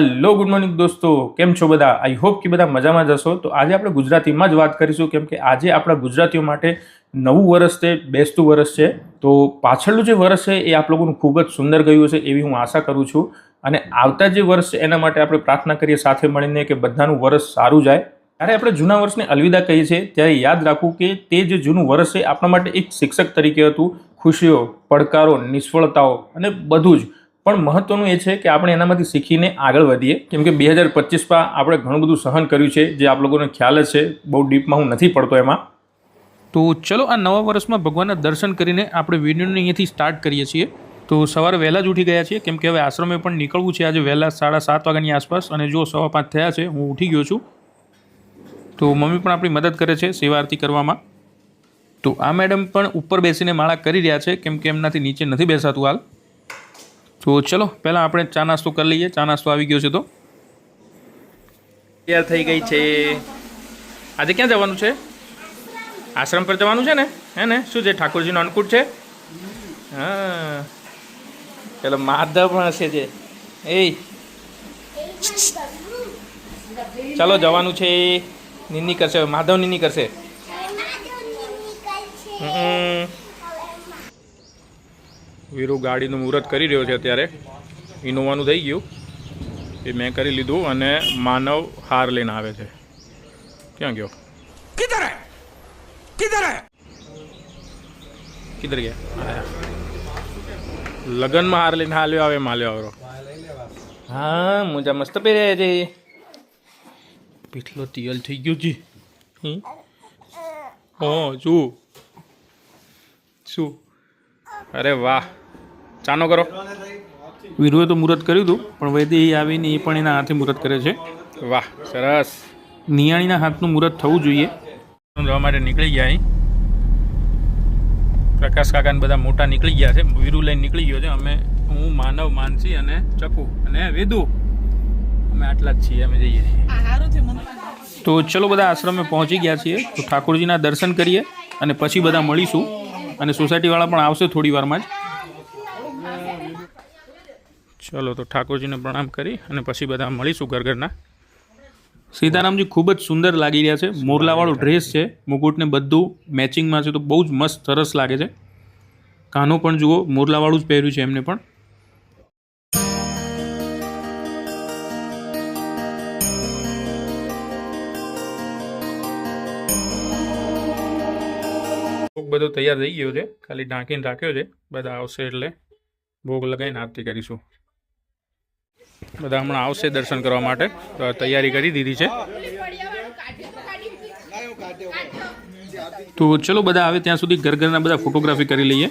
Hello good morning दोस्तों, केम छो बधा। आई होप कि बधा मजामां ज हशो। तो आज આપણે ગુજરાતીમાં જ વાત કરીશું કેમ કે આજે આપણા ગુજરાતીઓ માટે નવું વર્ષ છે, બેસતું વર્ષ છે। તો પાછળનું જે વર્ષ છે એ આપ લોકોનું ખૂબ જ સુંદર ગયું હશે એવી હું આશા કરું છું અને આવતા જે વર્ષ છે એના માટે આપણે પ્રાર્થના કરીએ સાથે મળીને કે બધાનું વર્ષ સારું જાય। ત્યારે આપણે જૂના વર્ષને અલવિદા કહીએ છીએ ત્યારે યાદ રાખવું કે તે જે જૂનું વર્ષ છે આપણા માટે એક શિક્ષક તરીકે હતું। ખુશીઓ, પડકારો, નિષ્ફળતાઓ અને બધું જ, પણ મહત્વનું એ છે કે આપણે એનામાંથી શીખીને આગળ વધીએ કેમ કે 2025માં આપણે ઘણું બધું સહન કર્યું છે જે આપ લોકોને ખ્યાલ જ છે। બહુ ડીપમાં હું નથી પડતો એમાં। તો ચલો આ નવા વર્ષમાં ભગવાનના દર્શન કરીને આપણે વિડીયોને અહીંયાથી સ્ટાર્ટ કરીએ છીએ। તો સવારે વહેલા જ ઉઠી ગયા છીએ કેમ કે હવે આશ્રમે પણ નીકળવું છે આજે વહેલા 7:30 વાગ્યાની આસપાસ અને જો 5:15 થયા છે હું ઉઠી ગયો છું। તો મમ્મી પણ આપણી મદદ કરે છે સેવા આરતી કરવામાં। તો આ મેડમ પણ ઉપર બેસીને માળા કરી રહ્યા છે કેમ કે એમનાથી નીચે નથી બેસાતું હાલ। તો ચલો પહેલાં આપણે ચા નાસ્તો કરી લઈએ। ચા નાસ્તો આવી ગયો છે તો તૈયાર થઈ ગઈ છે। આજે ક્યાં જવાનું છે? આશ્રમ પર જવાનું છે ને? હે ને? શું છે ઠાકોરજીનો અન્નકૂટ છે? હા પેલો માધવ પણ હશે છે એ ચાલો જવાનું છે। નીની કરશે માધવ નીની કરશે। વીરુ ગાડીનું મુહૂર્ત કરી રહ્યો છે અત્યારે। ઇનોવાનું થઈ ગયું એ મેં કરી લીધું અને માનવ હાર લઈને આવે છે। ક્યાં ગયો? કિધર હે કિધર હે કિધર ગયા? લગનમાં હાર લઈને હાલ્યો આવે માલ્યો આવરો। હા મોજા મસ્ત પહેર્યા છે। પીઠલો તિયલ થઈ ગયો જી। શું શું? અરે વાહ, ચાનો કરો। વીરુએ તો મુહૂર્ત કર્યું હતું પણ વૈદ્ય આવીને એ પણ એના હાથે મુહૂર્ત કરે છે। વાહ સરસ। નિયાણીના હાથનું મુહૂર્ત થવું જોઈએ। જવા માટે નીકળી ગયા અહીં। પ્રકાશ કાકાને બધા મોટા નીકળી ગયા છે। વીરુ લઈને નીકળી ગયો છે। અમે હું માનવ માનસી અને ચકુ અને વેદુ અમે આટલા જ છીએ। અમે જઈએ છીએ। તો ચલો બધા આશ્રમે પહોંચી ગયા છીએ। તો ઠાકોરજીના દર્શન કરીએ અને પછી બધા મળીશું અને સોસાયટીવાળા પણ આવશે થોડી વારમાં જ। ચલો તો ઠાકોરજીને પ્રણામ કરી અને પછી બધા મળીશું ઘરના। સીતારામજી ખૂબ જ સુંદર લાગી રહ્યા છે। મોરલાવાળું ડ્રેસ છે, મુકુટને બધું મેચિંગમાં છે તો બહુ જ મસ્ત સરસ લાગે છે। કાનો પણ જુઓ મોરલાવાળું જ પહેર્યું છે એમને પણ। બધો તૈયાર થઈ ગયો છે, ખાલી ઢાંકીને રાખ્યો છે। બધા આવશે એટલે ભોગ લગાવીને આરતી કરીશું। બધા હમણાં આવશે દર્શન કરવા માટે તો તૈયારી કરી દીધી છે। તો ચલો બધા આવે ત્યાં સુધી ઘરના બધા ફોટોગ્રાફી કરી લઈએ।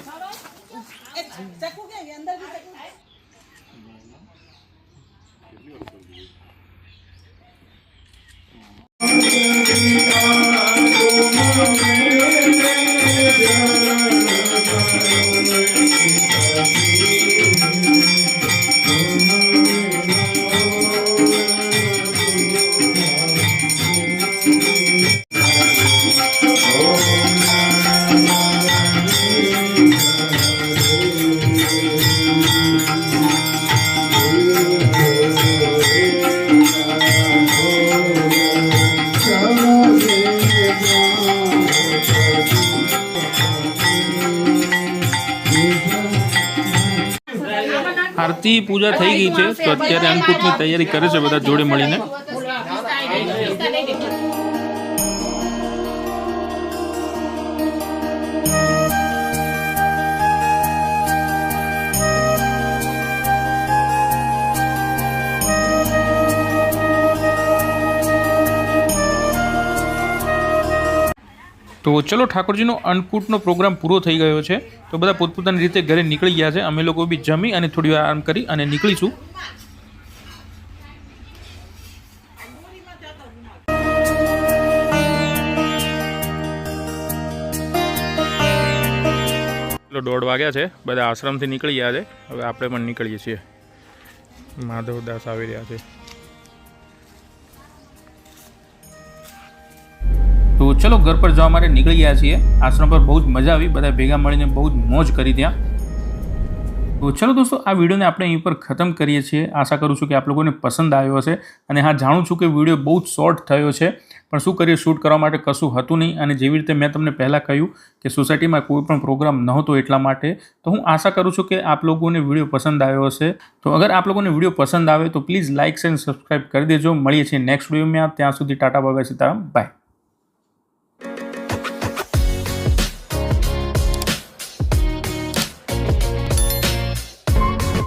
આરતી પૂજા થઈ ગઈ છે તો અત્યારે અન્નકૂટની તૈયારી કરે છે બધા જોડે મળીને। તો ચલો ઠાકોરજીનો અન્નકૂટનો પ્રોગ્રામ પૂરો થઈ ગયો છે તો બધા પોતપોતાની રીતે ઘરે નીકળી ગયા છે। અમે લોકો બી જમી અને થોડી વાર આરામ કરી અને નીકળીશું। ચલો 1:30 વાગ્યા છે, બધા આશ્રમથી નીકળી ગયા છે। હવે આપણે પણ નીકળીએ છીએ। માધવદાસ આવી રહ્યા છે। તો ચલો ઘર પર જવા માટે નીકળી ગયા છીએ। આશ્રમ પર બહુ જ મજા આવી, બધા ભેગા મળીને બહુ જ મોજ કરી ત્યાં। તો ચલો દોસ્તો, આ વિડીયોને આપણે અહીં પર ખતમ કરીએ છીએ. આશા કરું છું કે આપ લોકોને પસંદ આવ્યો હશે. અને હા, જાણું છું કે વિડીયો બહુ જ શોર્ટ થયો છે, પણ શું કરીએ, શૂટ કરવા માટે કશું હતું નહીં. અને જેવી રીતે મેં તમને પહેલાં કહ્યું કે સોસાયટીમાં કોઈ પણ પ્રોગ્રામ નહોતો એટલા માટે. તો હું આશા કરું છું કે આપ લોકોને વિડીયો પસંદ આવ્યો હશે. તો અગર આપ લોકોને વિડીયો પસંદ આવે તો પ્લીઝ લાઇક એન્ડ સબસ્ક્રાઈબ કરી દેજો. મળીએ છીએ નેક્સ્ટ વિડીયોમાં. ત્યાં સુધી tata bye bye, Sitaram, by.